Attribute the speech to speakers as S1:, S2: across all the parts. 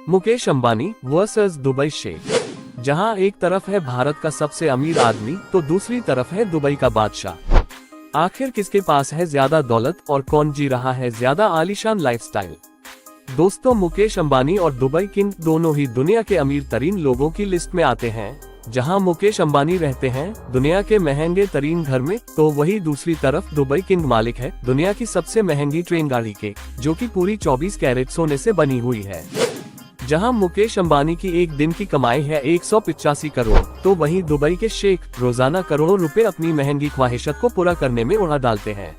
S1: Mukesh Ambani versus Dubai शेख। जहां एक तरफ है भारत का सबसे अमीर आदमी तो दूसरी तरफ है दुबई का बादशाह। आखिर किसके पास है ज्यादा दौलत और कौन जी रहा है ज्यादा आलीशान लाइफस्टाइल? दोस्तों, मुकेश अंबानी और दुबई किंग दोनों ही दुनिया के अमीर तरीन लोगों की लिस्ट में आते हैं। जहां मुकेश अंबानी रहते हैं दुनिया के महंगे तरीन घर में, तो वही दूसरी तरफ दुबई किंग मालिक है दुनिया की सबसे महंगी ट्रेन गाड़ी के, जो कि पूरी 24 कैरेट सोने से बनी हुई है। जहां मुकेश अंबानी की एक दिन की कमाई है 185 करोड़, तो वहीं दुबई के शेख रोजाना करोड़ों रुपए अपनी महंगी ख्वाहिशत को पूरा करने में उड़ा डालते हैं।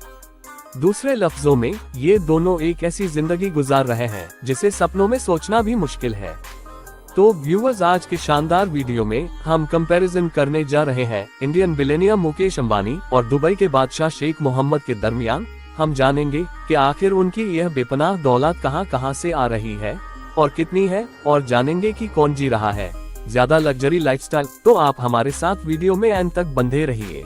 S1: दूसरे लफ्जों में ये दोनों एक ऐसी जिंदगी गुजार रहे हैं जिसे सपनों में सोचना भी मुश्किल है। तो व्यूअर्स, आज के शानदार वीडियो में हम कंपैरिजन करने जा रहे हैं इंडियन बिलियनियर मुकेश अंबानी और दुबई के बादशाह शेख मोहम्मद के दरमियान। हम जानेंगे कि आखिर उनकी यह बेपनाह दौलत कहां से आ रही है और कितनी है, और जानेंगे कि कौन जी रहा है ज्यादा लग्जरी लाइफस्टाइल। तो आप हमारे साथ वीडियो में अंत तक बंधे रहिए।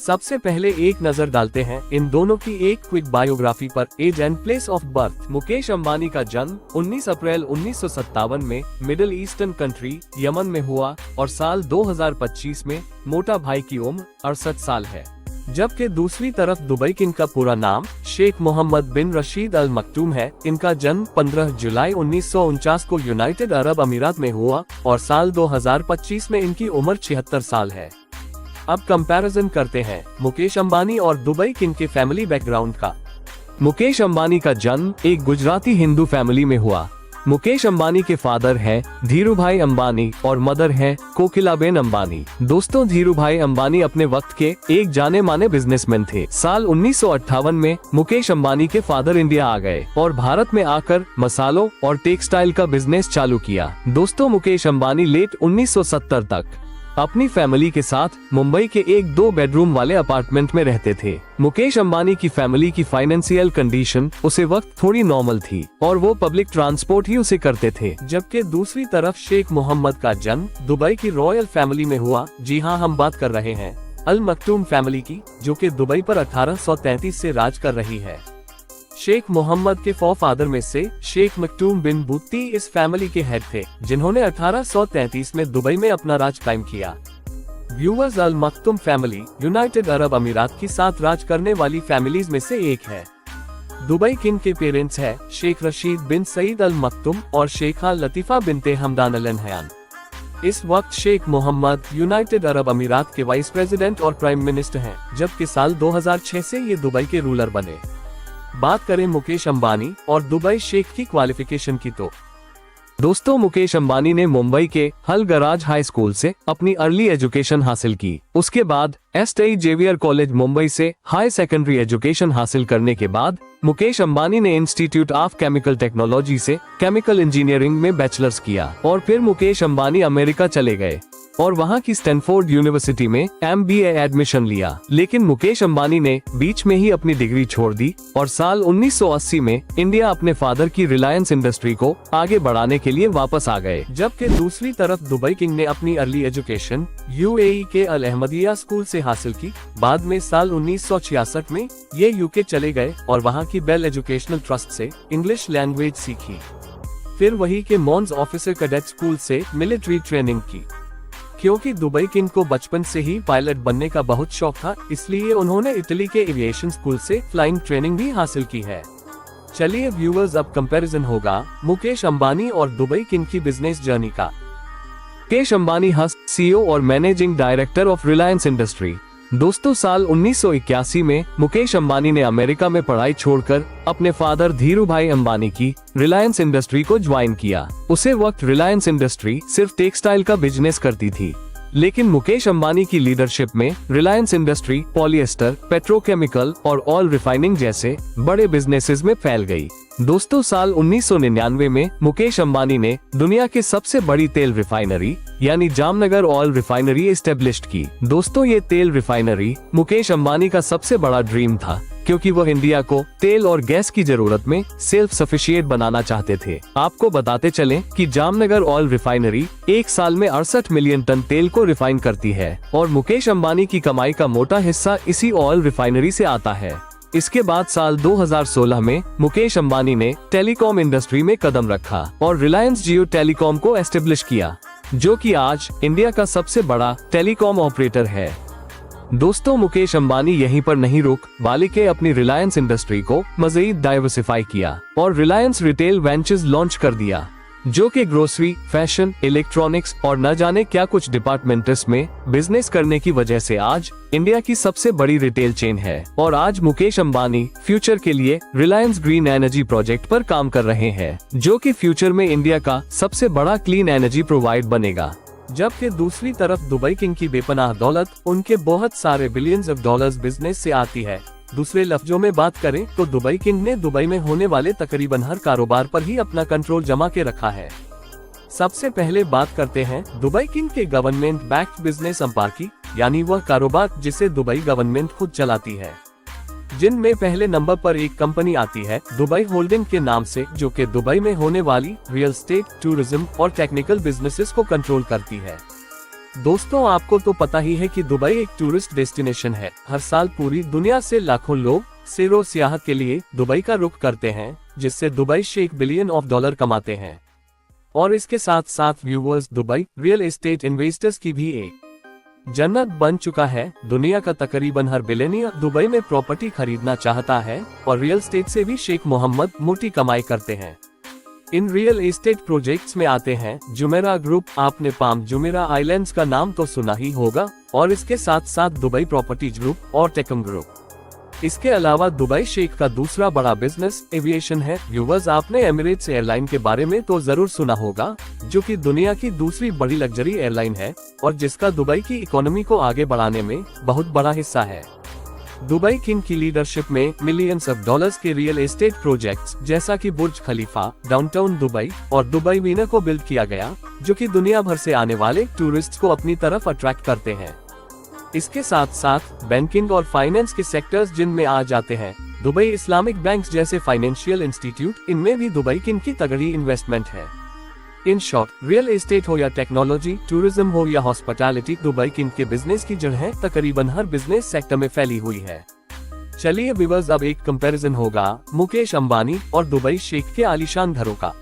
S1: सबसे पहले एक नजर डालते हैं इन दोनों की एक क्विक बायोग्राफी पर। Age and place of birth. Mukesh Ambani का जन्म 19 अप्रैल 1957 में मिडिल ईस्टर्न कंट्री यमन में हुआ और साल 2025 में मोटा भाई की उम्र 68 साल है। जबकि दूसरी तरफ दुबई किंग का पूरा नाम शेख मोहम्मद बिन रशीद अल मक्तूम है। इनका जन्म 15 जुलाई 1949 को यूनाइटेड अरब अमीरात में हुआ और साल 2025 में इनकी उम्र 76 साल है। अब कंपैरिजन करते हैं मुकेश अंबानी और दुबई किंग के फैमिली बैकग्राउंड का। मुकेश अंबानी का जन्म एक गुजराती हिंदू फैमिली में हुआ। मुकेश अंबानी के फादर हैं धीरूभाई अंबानी और मदर हैं कोकिलाबेन अंबानी। दोस्तों, धीरूभाई अंबानी अपने वक्त के एक जाने माने बिजनेसमैन थे। साल 1958 में मुकेश अंबानी के फादर इंडिया आ गए और भारत में आकर मसालों और टेक्सटाइल का बिजनेस चालू किया। दोस्तों, मुकेश अंबानी लेट 1970 तक अपनी फैमिली के साथ मुंबई के एक 2 बेडरूम वाले अपार्टमेंट में रहते थे। मुकेश अंबानी की फैमिली की फाइनेंशियल कंडीशन उसे वक्त थोड़ी नॉर्मल थी और वो पब्लिक ट्रांसपोर्ट ही उसे करते थे। जबकि दूसरी तरफ शेख मोहम्मद का जन्म दुबई की रॉयल फैमिली में हुआ। जी हाँ, हम बात कर रहे हैं अल मक्तूम फैमिली की, जो कि दुबई पर 1833 से राज कर रही है। शेख मोहम्मद के फादर में से शेख मक्तूम बिन बूती इस फैमिली के हेड थे, जिन्होंने 1833 में दुबई में अपना राज कायम किया। व्यूअर्स, अल मक्तूम फैमिली यूनाइटेड अरब अमीरात की 7 राज करने वाली फैमिलीज में से एक है। दुबई किंग के पेरेंट्स है शेख रशीद बिन सईद अल मक्तूम और शेखा लतीफा बिनते हमदान अल नहयान। इस वक्त शेख मोहम्मद यूनाइटेड अरब अमीरात के वाइस प्रेसिडेंट और प्राइम मिनिस्टर हैं, जबकि साल 2006 से ये दुबई के रूलर बने। बात करें मुकेश अंबानी और दुबई शेख की क्वालिफिकेशन की, तो दोस्तों, मुकेश अंबानी ने मुंबई के हल गराज हाई स्कूल से अपनी अर्ली एजुकेशन हासिल की। उसके बाद एसटी जेवियर कॉलेज मुंबई से हाई सेकेंडरी एजुकेशन हासिल करने के बाद मुकेश अंबानी ने इंस्टीट्यूट ऑफ केमिकल टेक्नोलॉजी से केमिकल इंजीनियरिंग में बैचलर्स किया और फिर मुकेश अंबानी अमेरिका चले गए और वहां की स्टैनफोर्ड यूनिवर्सिटी में MBA एडमिशन लिया। लेकिन मुकेश अंबानी ने बीच में ही अपनी डिग्री छोड़ दी और साल 1980 में इंडिया अपने फादर की रिलायंस इंडस्ट्री को आगे बढ़ाने के लिए वापस आ गए। जबकि दूसरी तरफ दुबई किंग ने अपनी अर्ली एजुकेशन UAE के अल अहमदिया स्कूल से हासिल की। बाद में साल 1966 में ये UK चले गए और वहाँ की बेल एजुकेशनल ट्रस्ट से इंग्लिश लैंग्वेज सीखी। फिर वही के मॉन्स ऑफिसर कैडेट स्कूल से मिलिट्री ट्रेनिंग की। क्योंकि दुबई किंग को बचपन से ही पायलट बनने का बहुत शौक था, इसलिए उन्होंने इटली के एविएशन स्कूल से फ्लाइंग ट्रेनिंग भी हासिल की है। चलिए व्यूअर्स, अब कंपैरिजन होगा मुकेश अंबानी और दुबई किंग की बिजनेस जर्नी का। मुकेश अंबानी CEO और managing director of Reliance industry. दोस्तों, साल 1981 में मुकेश अंबानी ने अमेरिका में पढ़ाई छोड़कर अपने फादर धीरूभाई अंबानी की रिलायंस इंडस्ट्री को ज्वाइन किया। उसे वक्त रिलायंस इंडस्ट्री सिर्फ टेक्सटाइल का बिजनेस करती थी, लेकिन मुकेश अंबानी की लीडरशिप में रिलायंस इंडस्ट्री पॉलिएस्टर, पेट्रोकेमिकल और ऑयल रिफाइनिंग जैसे बड़े बिजनेसेस में फैल गई। दोस्तों, साल 1999 में मुकेश अंबानी ने दुनिया के सबसे बड़ी तेल रिफाइनरी यानी जामनगर ऑयल रिफाइनरी एस्टेब्लिश्ड की। दोस्तों, ये तेल रिफाइनरी मुकेश अंबानी का सबसे बड़ा ड्रीम था, क्योंकि वह इंडिया को तेल और गैस की जरूरत में सेल्फ सफिशिएंट बनाना चाहते थे। आपको बताते चलें कि जामनगर ऑयल रिफाइनरी एक साल में 68 मिलियन टन तेल को रिफाइन करती है और मुकेश अंबानी की कमाई का मोटा हिस्सा इसी ऑयल रिफाइनरी से आता है। इसके बाद साल 2016 में मुकेश अंबानी ने टेलीकॉम इंडस्ट्री में कदम रखा और रिलायंस जियो टेलीकॉम को एस्टेब्लिश किया, जो कि आज इंडिया का सबसे बड़ा टेलीकॉम ऑपरेटर है। दोस्तों, मुकेश अंबानी यहीं पर नहीं रुक, बल्कि अपनी रिलायंस इंडस्ट्री को मजीद डाइवर्सिफाई किया और रिलायंस रिटेल वेंचर्स लॉन्च कर दिया, जो कि ग्रोसरी, फैशन, इलेक्ट्रॉनिक्स और न जाने क्या कुछ डिपार्टमेंट्स में बिजनेस करने की वजह से आज इंडिया की सबसे बड़ी रिटेल चेन है। और आज मुकेश अंबानी फ्यूचर के लिए रिलायंस ग्रीन एनर्जी प्रोजेक्ट पर काम कर रहे हैं, जो कि फ्यूचर में इंडिया का सबसे बड़ा क्लीन एनर्जी प्रोवाइड बनेगा। जबकि दूसरी तरफ दुबई किंग की बेपनाह दौलत उनके बहुत सारे बिलियंस ऑफ डॉलर्स बिजनेस से आती है। दूसरे लफ्जों में बात करें तो दुबई किंग ने दुबई में होने वाले तकरीबन हर कारोबार पर ही अपना कंट्रोल जमा के रखा है। सबसे पहले बात करते हैं दुबई किंग के गवर्नमेंट बैक्ड बिजनेस एम्पायर की, यानी वह कारोबार जिसे दुबई गवर्नमेंट खुद चलाती है, जिनमें पहले नंबर पर एक कंपनी आती है दुबई होल्डिंग के नाम से, जो कि दुबई में होने वाली रियल एस्टेट, टूरिज्म और टेक्निकल बिजनेसेस को कंट्रोल करती है। दोस्तों, आपको तो पता ही है कि दुबई एक टूरिस्ट डेस्टिनेशन है। हर साल पूरी दुनिया से लाखों लोग सैरो सियाहत के लिए दुबई का रुख करते हैं, जिससे दुबई $1 बिलियन कमाते हैं। और इसके साथ साथ viewers Dubai real estate investors की भी एक जन्नत बन चुका है। दुनिया का तकरीबन हर बिलियनियर दुबई में प्रॉपर्टी खरीदना चाहता है और रियल एस्टेट से भी शेख मोहम्मद मोटी कमाई करते हैं। इन रियल एस्टेट प्रोजेक्ट्स में आते हैं जुमेरा ग्रुप। आपने पाम जुमेरा आइलैंड्स का नाम तो सुना ही होगा, और इसके साथ साथ दुबई प्रॉपर्टीज ग्रुप और टेकम ग्रुप। इसके अलावा दुबई शेख का दूसरा बड़ा बिजनेस एविएशन है। व्यूअर्स, आपने एमिरेट्स एयरलाइन के बारे में तो जरूर सुना होगा, जो कि दुनिया की दूसरी बड़ी लग्जरी एयरलाइन है और जिसका दुबई की इकोनॉमी को आगे बढ़ाने में बहुत बड़ा हिस्सा है। दुबई किंग की लीडरशिप में मिलियंस ऑफ डॉलर्स के रियल एस्टेट प्रोजेक्ट्स जैसा कि बुर्ज खलीफा, डाउनटाउन दुबई और दुबई वीनर को बिल्ड किया गया, जो कि दुनिया भर से आने वाले टूरिस्ट को अपनी तरफ अट्रैक्ट करते हैं। इसके साथ साथ बैंकिंग और फाइनेंस के सेक्टर्स जिनमें आ जाते हैं दुबई इस्लामिक बैंक्स जैसे फाइनेंशियल इंस्टीट्यूट, इनमें भी दुबई किंग की तगड़ी इन्वेस्टमेंट है। इन शॉर्ट, रियल एस्टेट हो या टेक्नोलॉजी, टूरिज्म हो या हॉस्पिटैलिटी, दुबई किंग के बिजनेस की जड़ है तकरीबन हर बिजनेस सेक्टर में फैली हुई है। चलिए व्यूअर्स, अब एक कंपैरिजन होगा मुकेश अंबानी और दुबई शेख के आलीशान घरों का।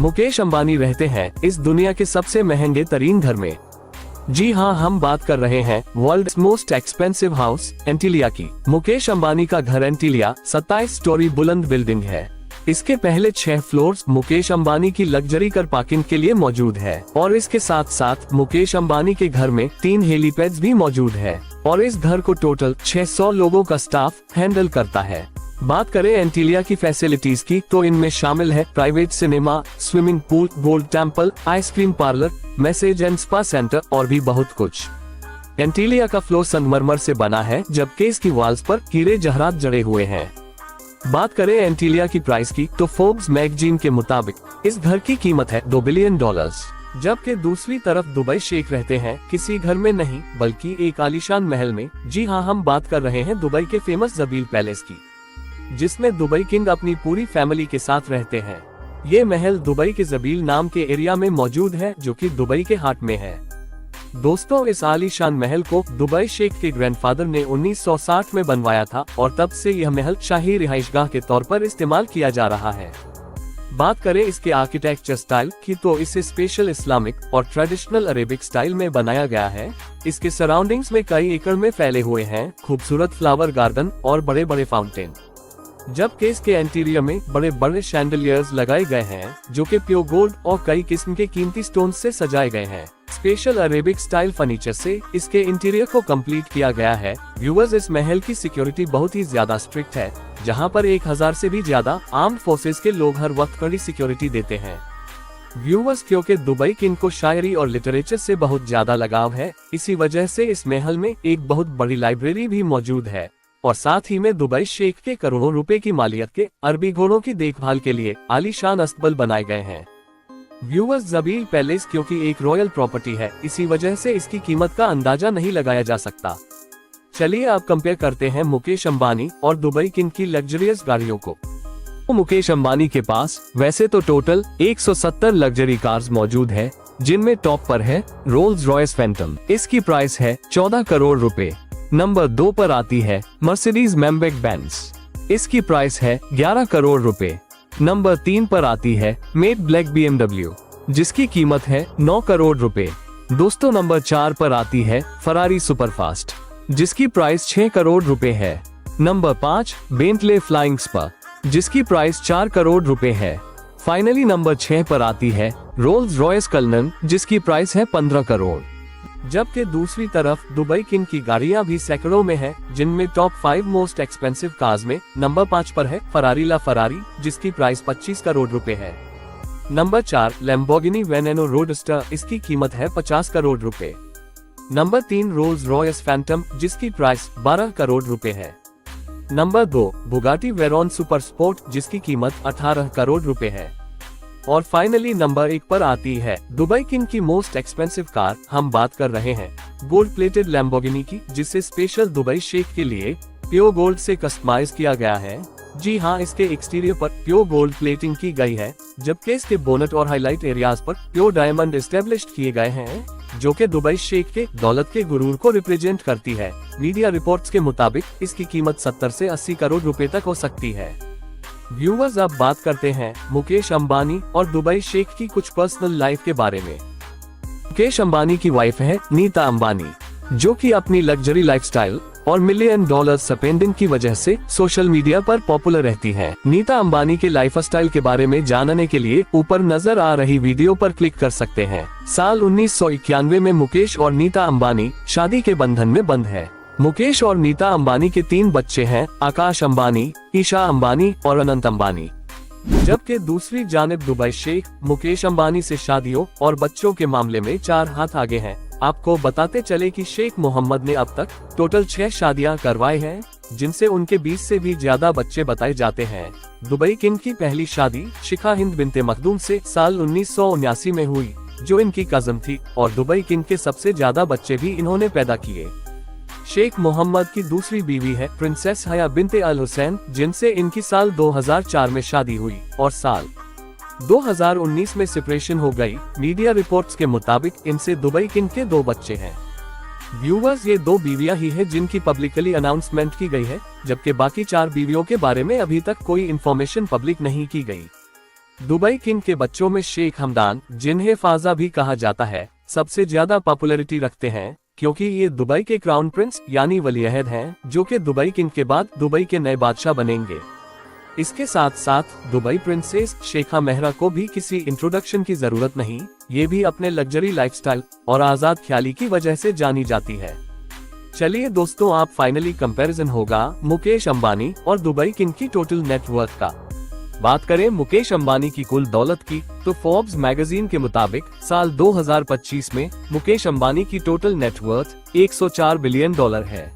S1: मुकेश अंबानी रहते हैं इस दुनिया के सबसे महंगे तरीन घर में। जी हाँ, हम बात कर रहे हैं world most expensive house Antilia की। मुकेश अंबानी का घर एंटीलिया 27 स्टोरी बुलंद बिल्डिंग है। इसके पहले 6 फ्लोर्स मुकेश अंबानी की लग्जरी कार पार्किंग के लिए मौजूद है और इसके साथ साथ मुकेश अंबानी के घर में 3 हेलीपैड्स भी मौजूद है और इस घर को टोटल 600 लोगों का स्टाफ हैंडल करता है। बात करें एंटीलिया की फैसिलिटीज की तो इनमें शामिल है private cinema, swimming pool, gold temple, ice cream parlour, message and spa centre और भी बहुत कुछ। एंटीलिया का फ्लोर संगमरमर से बना है, जबकि इसकी वॉल्स पर हीरे जवाहरात जड़े हुए हैं। बात करें एंटीलिया की प्राइस की तो फोर्ब्स मैगजीन के मुताबिक इस घर की कीमत है $2 बिलियन। जबकि दूसरी तरफ दुबई शेख रहते हैं किसी घर में नहीं बल्कि एक आलीशान महल में। जी हाँ, हम बात कर रहे हैं दुबई के फेमस जबील पैलेस की, जिसमें दुबई किंग अपनी पूरी फैमिली के साथ रहते हैं। ये महल दुबई के जबील नाम के एरिया में मौजूद है, जो कि दुबई के हार्ट में है। दोस्तों, इस आलीशान महल को दुबई शेख के ग्रैंडफादर ने 1960 में बनवाया था और तब से यह महल शाही रिहाइशगाह के तौर पर इस्तेमाल किया जा रहा है। बात करें इसके आर्किटेक्चर स्टाइल की तो इसे स्पेशल इस्लामिक और ट्रेडिशनल अरेबिक स्टाइल में बनाया गया है। इसके सराउंडिंग्स में कई एकड़ में फैले हुए हैं खूबसूरत फ्लावर गार्डन और बड़े बड़े फाउंटेन, जबकि इसके इंटीरियर में बड़े बड़े शैंडलियर्स लगाए गए हैं, जो कि प्योर गोल्ड और कई किस्म के कीमती स्टोन से सजाए गए हैं। स्पेशल अरेबिक स्टाइल फर्नीचर से इसके इंटीरियर को कंप्लीट किया गया है। व्यूअर्स, इस महल की सिक्योरिटी बहुत ही ज्यादा स्ट्रिक्ट है, जहां पर 1000 से भी ज्यादा आर्म्ड फोर्सेस के लोग हर वक्त कड़ी सिक्योरिटी देते हैं। व्यूअर्स, क्योंकि दुबई किंग को शायरी और लिटरेचर से बहुत ज्यादा लगाव है, इसी वजह से इस महल में एक बहुत बड़ी लाइब्रेरी भी मौजूद है और साथ ही में दुबई शेख के करोड़ों रुपए की मालियत के अरबी घोड़ों की देखभाल के लिए आलीशान अस्तबल बनाए गए हैं। व्यूअर्स, जबील पैलेस क्योंकि एक रॉयल प्रॉपर्टी है, इसी वजह से इसकी कीमत का अंदाजा नहीं लगाया जा सकता। चलिए आप कंपेयर करते हैं मुकेश अंबानी और दुबई किंग की लग्जरियस गाड़ियों को। मुकेश अंबानी के पास वैसे तो टोटल 170 लग्जरी कार्स मौजूद है, जिनमें टॉप पर है रोल्स रॉयस फैंटम। इसकी प्राइस है 14 करोड़ रुपए। नंबर 2 पर आती है मर्सिडीज मैम्बेक बेंज। इसकी प्राइस है 11 करोड़ रुपए। नंबर 3 पर आती है मेट ब्लैक BMW, जिसकी कीमत है 9 करोड़ रुपए। दोस्तों नंबर 4 पर आती है फरारी सुपरफास्ट, जिसकी प्राइस 6 करोड़ रुपए है। नंबर 5 बेंटले फ्लाइंग स्पर, जिसकी प्राइस 4 करोड़ रुपए है। फाइनली नंबर 6 पर आती है रोल्स रॉयस कल्नन, जिसकी प्राइस है 15 करोड़। जबकि दूसरी तरफ दुबई किंग की गाड़ियां भी सैकड़ों में है, जिनमें टॉप 5 मोस्ट एक्सपेंसिव कार्स में नंबर 5 पर है फरारी ला फरारी, जिसकी प्राइस 25 करोड़ रुपए है। नंबर 4 लैम्बोर्गिनी वेनेनो रोडस्टर, इसकी कीमत है 50 करोड़ रुपए। नंबर 3 रोल्स रॉयस फैंटम, जिसकी प्राइस 12 करोड़ रुपए है। Number 2 Bugatti Veyron super sport, जिसकी कीमत 18 करोड़ रुपए है। और फाइनली नंबर 1 पर आती है दुबई किंग की मोस्ट एक्सपेंसिव कार। हम बात कर रहे हैं गोल्ड प्लेटेड लैम्बोर्गिनी की, जिसे स्पेशल दुबई शेख के लिए प्योर गोल्ड से कस्टमाइज किया गया है। जी हाँ, इसके एक्सटीरियर पर प्योर गोल्ड प्लेटिंग की गई है, जबकि इसके बोनट और हाईलाइट एरियाज पर प्योर डायमंड एस्टेब्लिश्ड किए गए हैं, जो कि दुबई शेख के दौलत के गुरूर को रिप्रेजेंट करती है। मीडिया रिपोर्ट्स के मुताबिक इसकी कीमत 70 से 80 करोड़ रुपए तक हो सकती है। व्यूअर्स, अब बात करते हैं मुकेश अंबानी और दुबई शेख की कुछ पर्सनल लाइफ के बारे में। मुकेश अंबानी की वाइफ है नीता अंबानी, जो कि अपनी लग्जरी लाइफस्टाइल और $1 मिलियन स्पेंडिंग की वजह से सोशल मीडिया पर पॉपुलर रहती हैं। नीता अंबानी के लाइफस्टाइल के बारे में जानने के लिए ऊपर नजर आ रही वीडियो पर क्लिक कर सकते हैं। साल 1991 में मुकेश और नीता अंबानी शादी के बंधन में बंध है। मुकेश और नीता अंबानी के 3 बच्चे हैं, आकाश अंबानी, ईशा अंबानी और अनंत अंबानी। जबकि दूसरी जानिब दुबई शेख मुकेश अंबानी से शादियों और बच्चों के मामले में 4 हाथ आगे हैं। आपको बताते चले कि शेख मोहम्मद ने अब तक टोटल 6 शादियां करवाई हैं, जिनसे उनके 20 से भी ज्यादा बच्चे बताए जाते हैं। दुबई किंग की पहली शादी शिखा हिंद बिनते मखदूम से साल 1979 में हुई, जो इनकी कजन थी, और दुबई किंग के सबसे ज्यादा बच्चे भी इन्होंने पैदा किए। शेख मोहम्मद की दूसरी बीवी है प्रिंसेस हया बिनते अल हुसैन, जिनसे इनकी साल 2004 में शादी हुई और साल 2019 में सेपरेशन हो गई। मीडिया रिपोर्ट्स के मुताबिक इनसे दुबई किंग के 2 बच्चे हैं। व्यूअर्स, ये 2 बीवियां ही है जिनकी पब्लिकली अनाउंसमेंट की गई है, जबकि बाकी 4 बीवियों के बारे में अभी तक कोई इन्फॉर्मेशन पब्लिक नहीं की गई। दुबई किंग के बच्चों में शेख हमदान, जिन्हें फाजा भी कहा जाता है, सबसे ज्यादा पॉपुलैरिटी रखते हैं, क्योंकि ये दुबई के क्राउन प्रिंस यानी वलीअहद हैं, जो कि दुबई किंग के बाद दुबई के नए बादशाह बनेंगे। इसके साथ साथ दुबई प्रिंसेस शेखा मेहरा को भी किसी इंट्रोडक्शन की जरूरत नहीं, ये भी अपने लग्जरी लाइफस्टाइल और आजाद ख्याली की वजह से जानी जाती है। चलिए दोस्तों, आप फाइनली कंपैरिजन होगा मुकेश अंबानी और दुबई किंग की टोटल नेटवर्थ का। बात करें मुकेश अंबानी की कुल दौलत की, तो फोर्ब्स मैगजीन के मुताबिक साल 2025 में मुकेश अंबानी की टोटल नेटवर्थ $104 बिलियन है।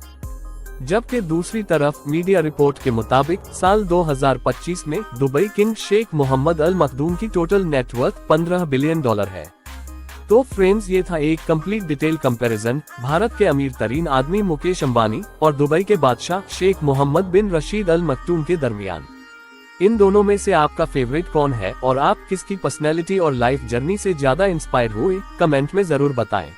S1: जबकि दूसरी तरफ मीडिया रिपोर्ट के मुताबिक साल 2025 में दुबई किंग शेख मोहम्मद अल मखदूम की टोटल नेटवर्थ $15 बिलियन है। तो फ्रेंड्स, ये था एक कंप्लीट डिटेल कंपैरिजन भारत के अमीर तरीन आदमी मुकेश अंबानी और दुबई के बादशाह शेख मोहम्मद बिन रशीद अल मखदूम के दरमियान। इन दोनों में से आपका फेवरेट कौन है और आप किसकी पर्सनैलिटी और लाइफ जर्नी से ज्यादा इंस्पायर हुए, कमेंट में जरूर बताएं।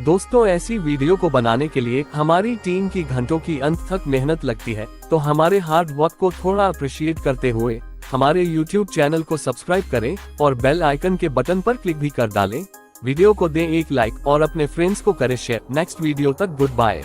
S1: दोस्तों, ऐसी वीडियो को बनाने के लिए हमारी टीम की घंटों की अंत तक मेहनत लगती है, तो हमारे हार्ड वर्क को थोड़ा अप्रिशिएट करते हुए हमारे YouTube चैनल को सब्सक्राइब करें और बेल आइकन के बटन पर क्लिक भी कर डालें। वीडियो को दें एक लाइक और अपने फ्रेंड्स को करें शेयर। नेक्स्ट वीडियो तक गुड बाय।